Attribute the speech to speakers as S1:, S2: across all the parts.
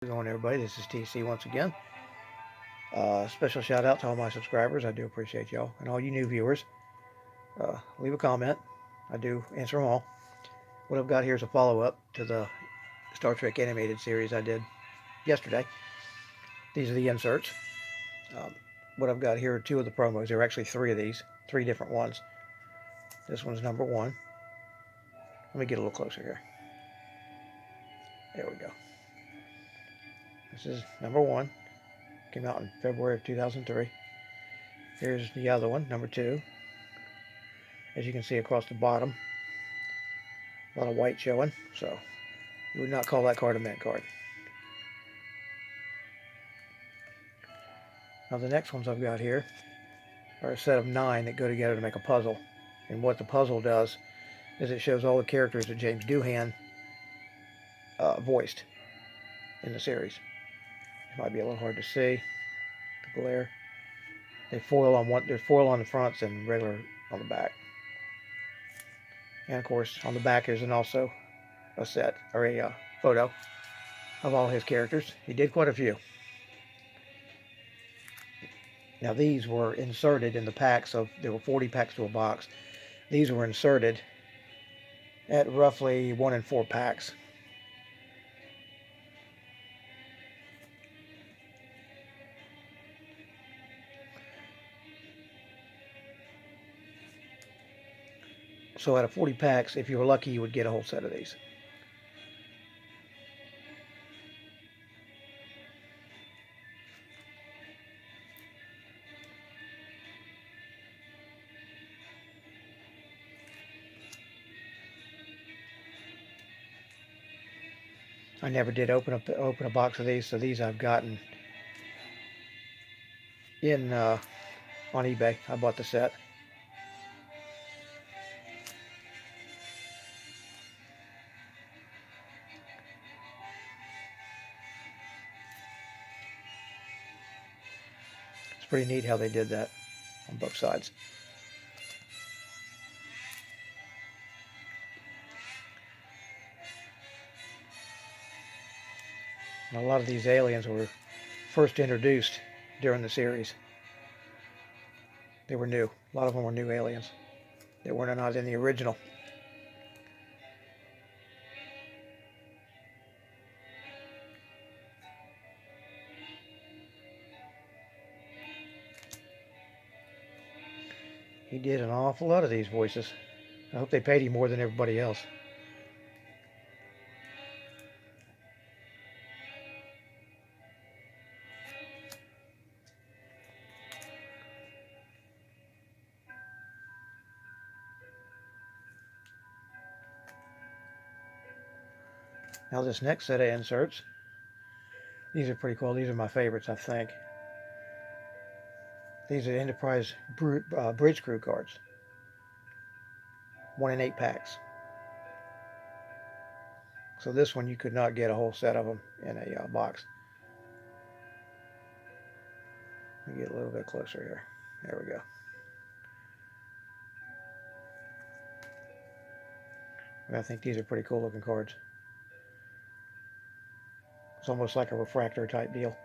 S1: How's it going, everybody? This is TC once again. Special shout out to all my subscribers. I do appreciate y'all. And all you new viewers, leave a comment. I do answer them all. What I've got here is a follow up to the Star Trek animated series I did yesterday. These are the inserts. Um, what I've got here are two of the promos. There are actually three of these, three different ones. This one's number one. Let me get a little closer here. There we go. This is number one. Came out in February of 2003. Here's the other one, number two. As you can see across the bottom, a lot of white showing, so you would not call that card a mint card. Now the next ones I've got here are a set of 9 that go together to make a puzzle. And what the puzzle does is it shows all the characters that James Doohan voiced in the series. It might be a little hard to see, the glare. There's foil on the fronts and regular on the back. And of course, on the back is also a set or a photo of all his characters. He did quite a few. Now these were inserted in the packs there were 40 packs to a box. These were inserted at roughly 1 in 4 packs. So out of 40 packs, if you were lucky, you would get a whole set of these. I never did open a box of these, so these I've gotten in on eBay. I bought the set. It's pretty neat how they did that on both sides. And a lot of these aliens were first introduced during the series. They were new. A lot of them were new aliens. They were not in the original. He did an awful lot of these voices. I hope they paid him more than everybody else. Now this next set of inserts, these are pretty cool. These are my favorites, I think. These are Enterprise Bridge Crew cards. 1 in 8 packs. So this one you could not get a whole set of them in a box. Let me get a little bit closer here. There we go. And I think these are pretty cool looking cards. It's almost like a refractor type deal.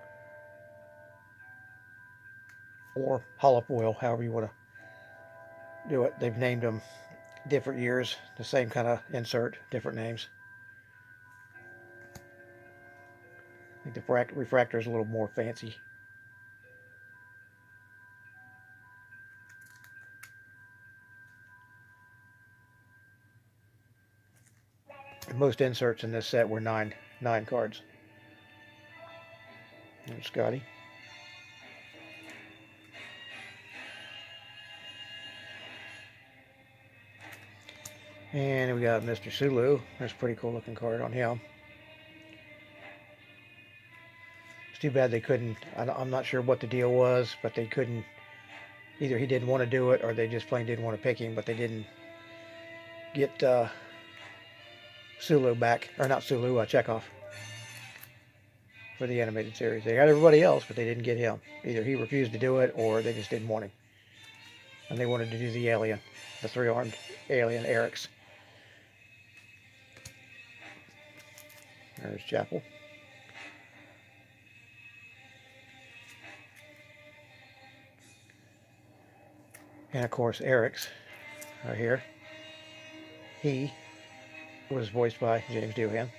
S1: Or holofoil, however you want to do it. They've named them different years, the same kind of insert, different names. I think the refractor is a little more fancy. Most inserts in this set were nine cards. There's Scotty. And we got Mr. Sulu. That's a pretty cool looking card on him. It's too bad they couldn't. I'm not sure what the deal was, but they couldn't. Either he didn't want to do it or they just plain didn't want to pick him, but they didn't get Sulu back. Or not Sulu, Chekhov. For the animated series. They got everybody else, but they didn't get him. Either he refused to do it or they just didn't want him. And they wanted to do the alien. The 3-armed alien, Eric's. There's Chapel. And of course, Eric's right here. He was voiced by James Doohan.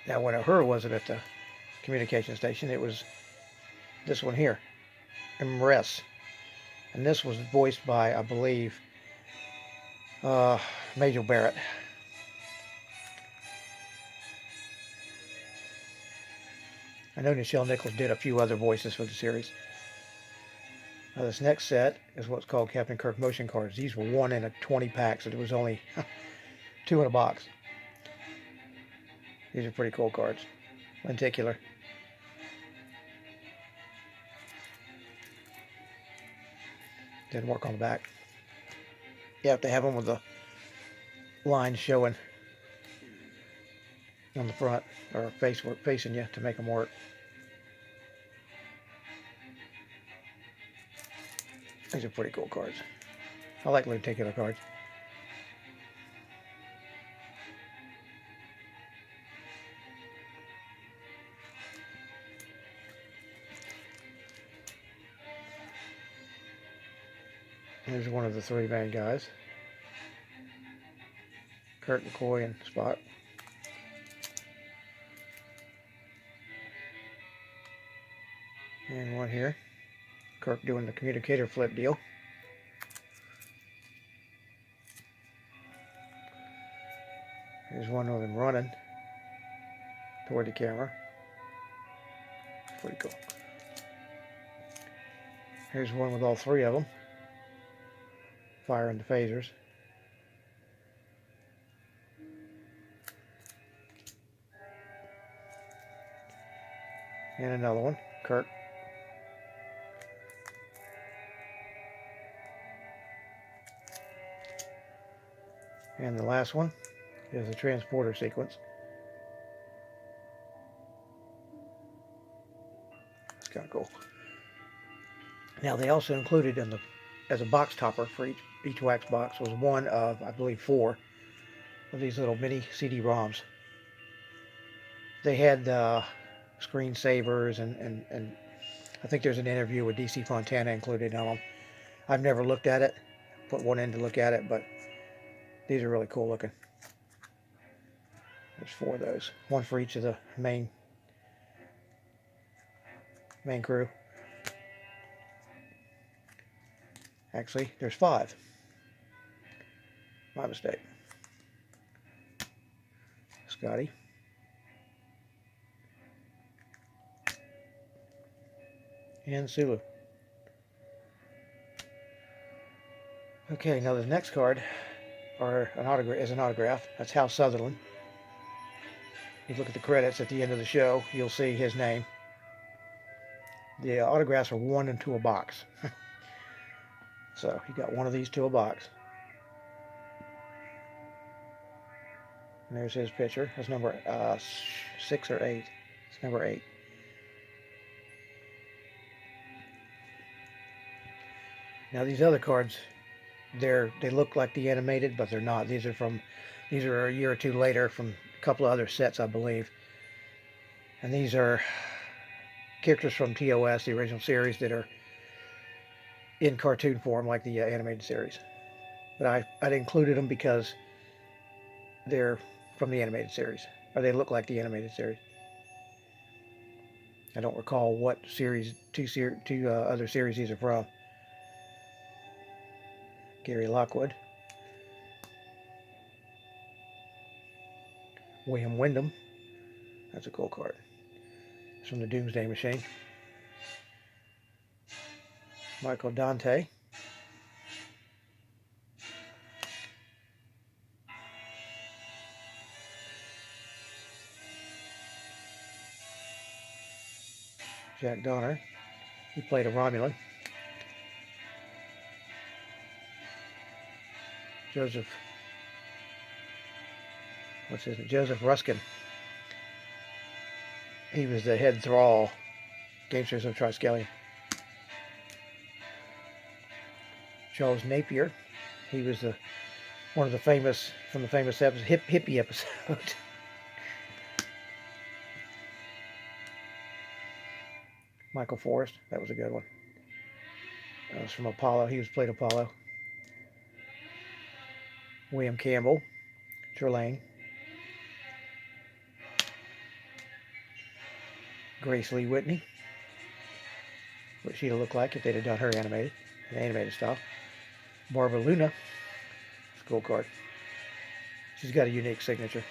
S1: Now, when Uhura wasn't at the communication station, it was this one here, Imress. And this was voiced by, I believe, Majel Barrett. I know Nichelle Nichols did a few other voices for the series. Now, this next set is what's called Captain Kirk motion cards. These were 1 in a 20 pack, so there was only 2 in a box. These are pretty cool cards. Lenticular. Didn't work on the back. You have to have them with the lines showing on the front or facing you to make them work. These are pretty cool cards. I like lenticular cards. Here's one of the 3 main guys. Kirk, McCoy, and Spock. And one here. Kirk doing the communicator flip deal. Here's one of them running toward the camera. Pretty cool. Here's one with all 3 of them firing the phasers. And another one, Kirk. And the last one is the transporter sequence. That's kind of cool. Now they also included in the as a box topper for each wax box was one of, I believe, 4 of these little mini CD-ROMs. They had screensavers and I think there's an interview with DC Fontana included on them. I've never looked at it, put one in to look at it, but these are really cool looking. There's 4 of those, one for each of the main crew. Actually, there's 5. My mistake. Scotty. And Sulu. Okay, now the next card is an autograph. That's Hal Sutherland. If you look at the credits at the end of the show, you'll see his name. The autographs are 1 into a box. So you got one of these to a box. And there's his picture. That's number 6 or 8. It's number 8. Now these other cards, they look like the animated, but they're not. These are a year or 2 later from a couple of other sets, I believe. And these are characters from TOS, the original series, that are in cartoon form like the animated series. But I'd included them because they're from the animated series, or they look like the animated series. I don't recall what series, two other series these are from. Gary Lockwood. William Wyndham. That's a cool card. It's from the Doomsday Machine. Michael Dante. Jack Donner. He played a Romulan. Joseph Ruskin. He was the head thrall, Gamesters of Triskelion. Charles Napier. He was one of the famous episodes, hippie episode. Michael Forrest, that was a good one. That was from Apollo. He was played Apollo. William Campbell, Trelane. Grace Lee Whitney, what she'd have looked like if they'd have done her animated style. Barbara Luna, school card. She's got a unique signature.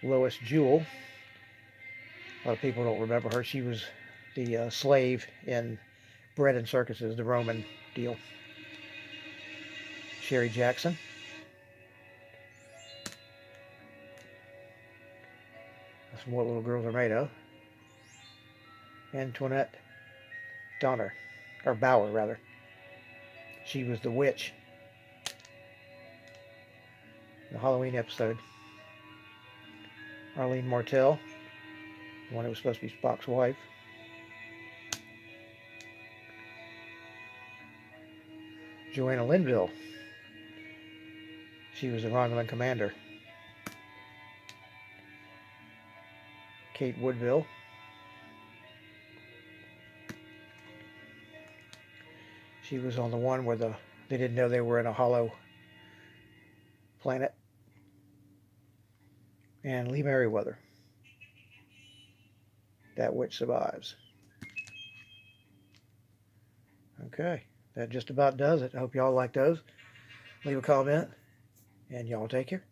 S1: Lois Jewell. A lot of people don't remember her. She was the slave in Bread and Circuses, the Roman deal. Sherry Jackson. That's what little girls are made of. Antoinette Donner, or Bauer rather. She was the witch in the Halloween episode. Arlene Martell, the one who was supposed to be Spock's wife. Joanna Linville, she was the Romulan commander. Kate Woodville. She was on the one where they didn't know they were in a hollow planet. And Lee Merriweather. That witch survives. Okay, that just about does it. I hope y'all like those. Leave a comment, and y'all take care.